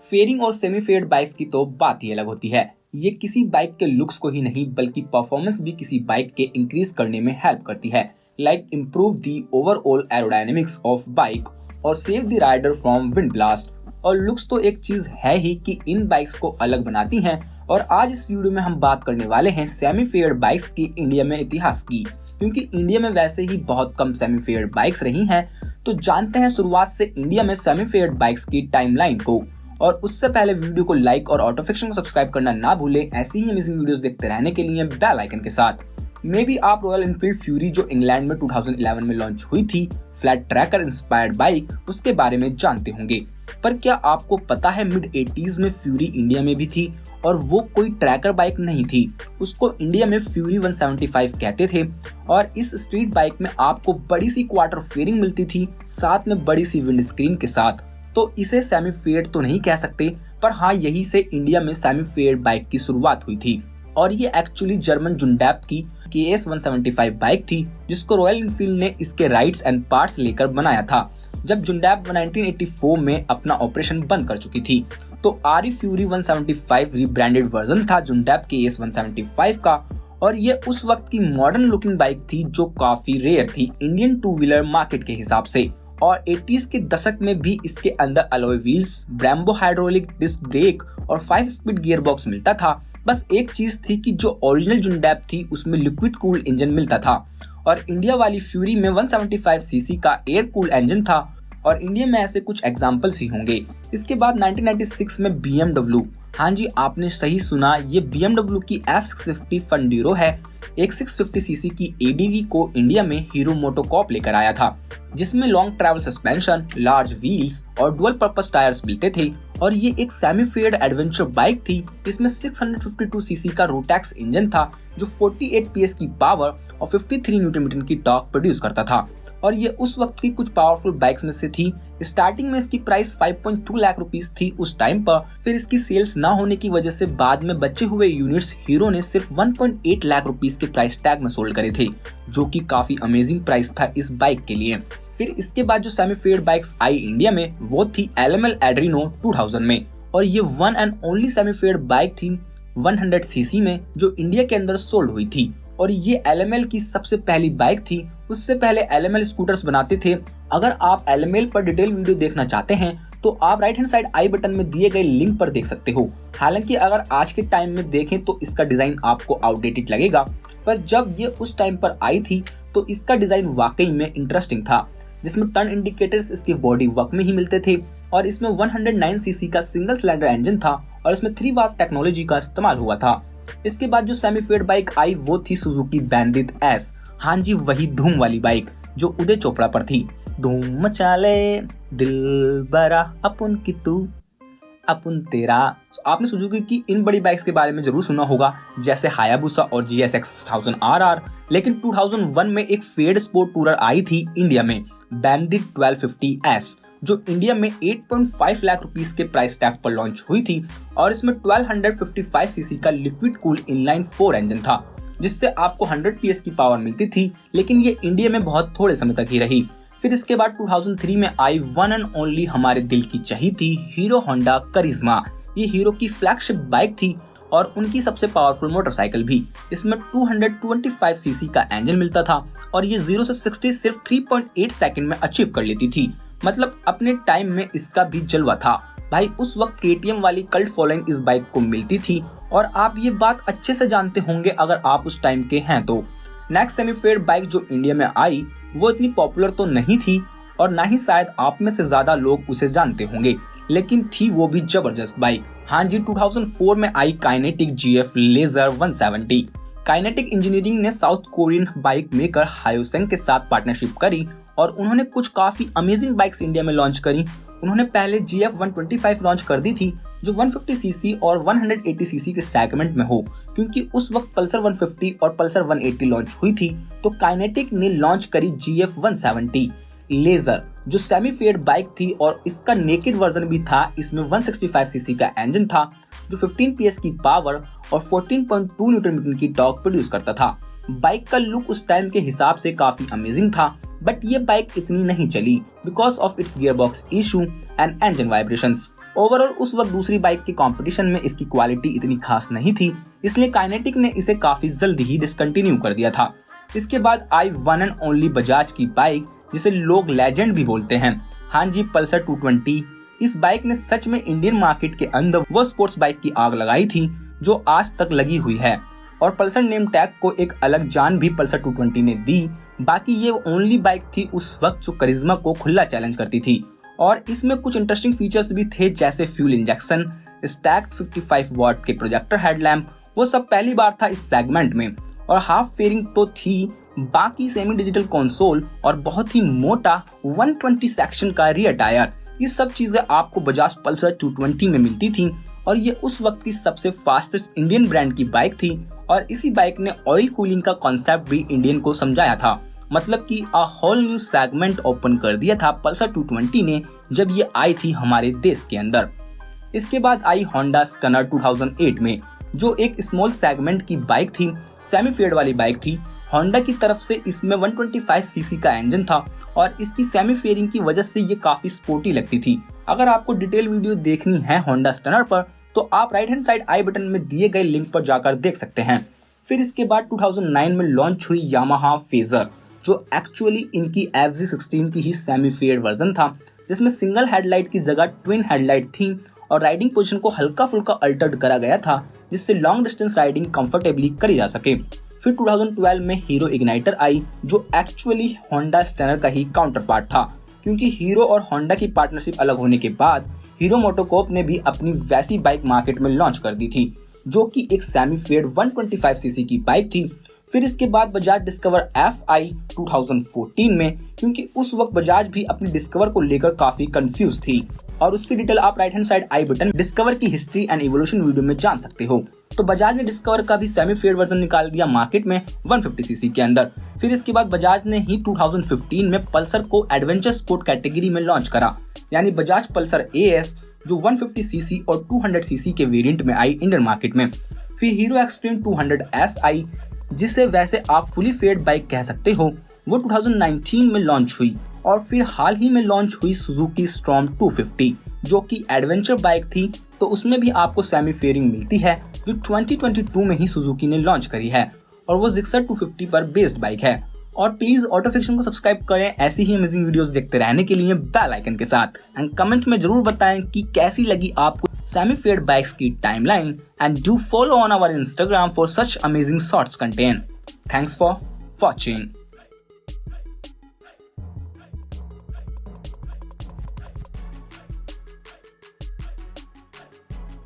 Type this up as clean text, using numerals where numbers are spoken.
Fairing और semi faired bikes की तो बात ही अलग होती है। ये किसी बाइक के लुक्स को ही नहीं बल्कि परफॉर्मेंस भी किसी बाइक के इंक्रीज करने में हेल्प करती है, like improve the overall aerodynamics of bike और save the rider from wind blast. और लुक्स तो एक चीज है ही कि इन बाइक्स को अलग बनाती हैं। और आज इस वीडियो में हम बात करने वाले हैं सेमी फेयर्ड बाइक्स की इंडिया में इतिहास की, क्योंकि इंडिया में वैसे ही बहुत कम सेमी फेयर्ड बाइक्स रही हैं। तो जानते हैं शुरुआत से इंडिया में सेमी फेयर्ड बाइक्स की टाइमलाइन को। और उससे पहले वीडियो को लाइक और ऑटोफिक्शन को सब्सक्राइब करना ना भूलें, ऐसी ही अमेजिंग वीडियोस देखते रहने के लिए बेल आइकन के साथ। मे भी आप रॉयल एनफील्ड फ्यूरी जो इंग्लैंड में 2011 में लॉन्च हुई थी, फ्लैट ट्रैकर इंस्पायर्ड बाइक, उसके बारे में जानते होंगे। पर क्या आपको पता है मिड 80s में फ्यूरी इंडिया में भी थी और वो कोई ट्रैकर बाइक नहीं थी, उसको इंडिया में फ्यूरी 175 कहते थे। और इस स्ट्रीट बाइक में आपको बड़ी सी क्वार्टर फेयरिंग मिलती थी, साथ में बड़ी सी विंड स्क्रीन के साथ। तो इसे सेमी फेयर्ड तो नहीं कह सकते, पर हाँ यही से इंडिया में सेमी फेयर्ड बाइक की शुरुआत हुई थी। और ये एक्चुअली जर्मन जुंडैप की KS 175 बाइक थी, जिसको रॉयल एनफील्ड ने इसके राइड्स एंड पार्ट्स लेकर बनाया था, जब जुंडैप 1984 में अपना ऑपरेशन बंद कर चुकी थी। तो RE फ्यूरी 175 रिब्रांडेड वर्जन था जुंडैप KS 175 का, और ये उस वक्त की मॉडर्न लुकिंग बाइक थी जो काफी रेयर थी इंडियन टू व्हीलर मार्केट के हिसाब से। और 80s के दशक में भी इसके अंदर alloy wheels, Brembo hydraulic disc brake और 5 स्पीड गियर बॉक्स मिलता था। बस एक चीज थी कि जो ओरिजिनल जुंडैप थी उसमें लिक्विड कूल इंजन मिलता था, और इंडिया वाली फ्यूरी में 175 सीसी का एयर कूल इंजन था। और इंडिया में ऐसे कुछ एग्जाम्पल्स ही होंगे। इसके बाद 1996 में BMW, हाँ जी आपने सही सुना, ये BMW की F650 फंडीरो है। एक 650 सीसी की ADV को इंडिया में हीरो मोटोकॉर्प लेकर आया था, जिसमें long travel suspension, large wheels और डुअल पर्पस टायर्स मिलते थे। और ये एक सेमी फेयर्ड एडवेंचर बाइक थी। इसमें 652 सीसी का रोटैक्स इंजन था जो 48 PS की पावर और 53 न्यूटन मीटर की टॉर्क प्रोड्यूस करता था। और ये उस वक्त की कुछ पावरफुल बाइक्स में से थी। स्टार्टिंग में इसकी प्राइस 5.2 लाख रुपीस थी उस टाइम पर। फिर इसकी सेल्स ना होने की वजह से बाद में बचे हुए यूनिट्स हीरो ने सिर्फ 1.8 लाख रुपीस के प्राइस टैग में सोल्ड करे थे, जो कि काफी अमेजिंग प्राइस था इस बाइक के लिए। फिर इसके बाद जो सेमी फेयर्ड बाइक्स आई इंडिया में वो थी LML एड्रीनो 2000 में, और ये one and only semi faired bike थी 100 सीसी में जो इंडिया के अंदर सोल्ड हुई थी। और ये LML की सबसे पहली बाइक थी। उससे पहले LML स्कूटर्स बनाते थे। अगर आप LML पर डिटेल वीडियो देखना चाहते हैं तो आप right hand side I button में दिए गए लिंक पर देख सकते हो। हालांकि अगर आज के टाइम में देखें तो इसका डिजाइन आपको आउटडेटेड लगेगा, पर जब ये उस टाइम पर आई थी तो इसका डिजाइन वाकई में इंटरेस्टिंग था, जिसमें टर्न इंडिकेटर्स इसके बॉडी वर्क में ही मिलते थे। और इसमें 109 सीसी का सिंगल सिलेंडर इंजन था और इसमें 3 वाल्व टेक्नोलॉजी का इस्तेमाल हुआ था। इसके बाद जो सेमी फेयर्ड बाइक आई वो थी सुजुकी बैंडिट S, हाँ जी वही धूम वाली बाइक जो उदय चोपड़ा पर थी। धूम मचा ले दिल बरा अपन की तू अपन तेरा। आपने सुजुकी की इन बड़ी बाइक्स के बारे में जरूर सुना होगा, जैसे हायाबुसा और GSX 1000 RR। लेकिन 2001 में एक फेयर्ड स्पोर्ट टूरर आई थी इंडिया में, बैंडिट 1250S, जो इंडिया में 8.5 लाख रुपीस के प्राइस टैग पर लॉन्च हुई थी। और इसमें 1255 सीसी का लिक्विड कूल इनलाइन 4 इंजन था, जिससे आपको 100 PS की पावर मिलती थी। लेकिन ये इंडिया में बहुत थोड़े समय तक ही रही। फिर इसके बाद 2003 में आई वन एंड ओनली हमारे दिल की चही थी हीरो होंडा करिश्मा। ये हीरो की फ्लैगशिप बाइक थी और उनकी सबसे पावरफुल मोटरसाइकिल भी। इसमें 225 सीसी का इंजन मिलता था और ये 0 से 60 सिर्फ 3.8 सेकंड में अचीव कर लेती थी। मतलब अपने टाइम में इसका भी जलवा था भाई। उस वक्त KTM वाली कल्ट फॉलोइंग इस बाइक को मिलती थी, और आप ये बात अच्छे से जानते होंगे अगर आप उस टाइम के हैं तो। नेक्स्ट सेमी फेयर्ड बाइक जो इंडिया में आई वो इतनी पॉपुलर तो नहीं थी और ना ही शायद आप में से ज्यादा लोग उसे जानते होंगे, लेकिन थी वो भी जबरदस्त बाइक। हाँ जी 2004 में आई Kinetic GF laser 170। Kinetic engineering ने South Korean bike maker Hyosung के साथ पार्टनरशिप करी और उन्होंने कुछ काफी अमेजिंग बाइक्स इंडिया में लॉन्च करी। उन्होंने पहले GF 125 लॉन्च कर दी थी जो 150 सीसी और 180 सीसी के सेगमेंट में हो, क्योंकि उस वक्त पल्सर 150 और पल्सर 180 लॉन्च हुई थी। तो काइनेटिक ने लॉन्च करी GF 170 लेजर, जो सेमी फेयर्ड बाइक थी और इसका नेकेड वर्जन भी था। इसमें 165 सीसी का इंजन था जो 15 PS की पावर और 14.2 न्यूटन मीटर की टॉर्क प्रोड्यूस करता था। बाइक का लुक उस टाइम के हिसाब से काफी अमेजिंग था, बट ये बाइक इतनी नहीं चली because of its gearbox issue. And engine vibrations। Overall उस वक्त दूसरी बाइक के कंपटीशन में इसकी क्वालिटी इतनी खास नहीं थी, इसलिए काइनेटिक ने इसे काफी जल्दी ही डिसकंटिन्यू कर दिया था। इसके बाद I one and only Bajaj की बाइक, जिसे लोग लेजेंड भी बोलते हैं। हाँ जी, पल्सर 220। इस बाइक ने सच में इंडियन मार्केट के अंदर वो स्पोर्ट्स बाइक की आग लगाई थी जो आज तक लगी हुई है, और पल्सर नेम टैग को एक अलग जान भी पल्सर 220 ने दी। बाकी ये ओनली बाइक थी उस वक्त जो करिश्मा को खुला चैलेंज करती थी, और इसमें कुछ इंटरेस्टिंग फीचर्स भी थे, जैसे फ्यूल इंजेक्शन, स्टैक्ड 55 वॉट के प्रोजेक्टर हेडलैम्प, वो सब पहली बार था इस सेगमेंट में, और हाफ फेयरिंग तो थी। बाकी सेमी डिजिटल कंसोल और बहुत ही मोटा 120 सेक्शन का रियर टायर, ये सब चीजें आपको बजाज पल्सर 220 में मिलती थी, और ये उस वक्त की सबसे फास्टेस्ट इंडियन ब्रांड की बाइक थी। और इसी बाइक ने ऑयल कूलिंग का कॉन्सेप्ट भी इंडियन को समझाया था, मतलब कि a whole new segment open कर दिया था पल्सर 220 ने जब ये आई थी हमारे देश के अंदर। इसके बाद आई होंडा स्टनर 2008 में, जो एक स्मॉल सेगमेंट की बाइक थी, सेमी फेड वाली बाइक थी। होंडा की तरफ से इसमें 125 सीसी का इंजन था, और इसकी सेमी फेयरिंग की वजह से ये काफी स्पोर्टी लगती थी। अगर आपको डिटेल वीडियो देखनी है होंडा स्टनर पर, तो आप right hand side I button में दिए गए लिंक पर जाकर देख सकते हैं। फिर इसके बाद 2009 में लॉन्च हुई यामाहा फेजर, जो एक्चुअली इनकी FZ16 की ही सेमी फेड वर्जन था, जिसमें सिंगल हेडलाइट की जगह ट्विन हेडलाइट थी, और राइडिंग पोजीशन को हल्का फुल्का अल्टर्ड करा गया था, जिससे लॉन्ग डिस्टेंस राइडिंग कंफर्टेबली करी जा सके। फिर 2012 में हीरो इग्नाइटर आई, जो एक्चुअली होंडा स्टनर का ही काउंटर पार्ट था, क्योंकि हीरो और होंडा की पार्टनरशिप अलग होने के बाद हीरो मोटोकॉर्प ने भी अपनी वैसी बाइक मार्केट में लॉन्च कर दी थी, जो कि एक सेमी फेड 125 सीसी की बाइक थी। फिर इसके बाद बजाज डिस्कवर FI 2014 में, क्योंकि उस वक्त बजाज भी अपनी डिस्कवर को लेकर काफी कंफ्यूज थी, और उसकी डिटेल आप right hand side I button discover की हिस्ट्री एंड इवोल्यूशन वीडियो में जान सकते हो। तो बजाज ने डिस्कवर का भी सेमी फेड वर्जन निकाल दिया मार्केट में 150 सीसी के अंदर। फिर इसके बाद बजाज ने ही 2015 में पल्सर को एडवेंचर स्पोर्ट कैटेगरी में लॉन्च करा, यानी बजाज पल्सर AS, जो 150 सीसी और 200 सीसी के वेरिएंट में आई इंडियन मार्केट में। फिर हीरो एक्सट्रीम 200S आई, जिसे वैसे आप फुली फेड बाइक कह सकते हो, वो 2019 में लॉन्च हुई। और फिर हाल ही में लॉन्च हुई सुजुकी स्टॉर्म 250, जो कि एडवेंचर बाइक थी, तो उसमें भी आपको सेमी फेयरिंग मिलती है, जो 2022 में ही सुजुकी ने लॉन्च करी है, और वो जिक्सर 250 पर बेस्ड बाइक है। और प्लीज ऑटो फिक्शन को सब्सक्राइब करें ऐसी ही अमेजिंग वीडियोस देखते रहने के लिए बेल आइकन के साथ, एंड कमेंट में जरूर बताएं कि कैसी लगी आपको सेमी फेड बाइक्स की timeline, and do follow on our Instagram for such amazing shorts content. Thanks for watching.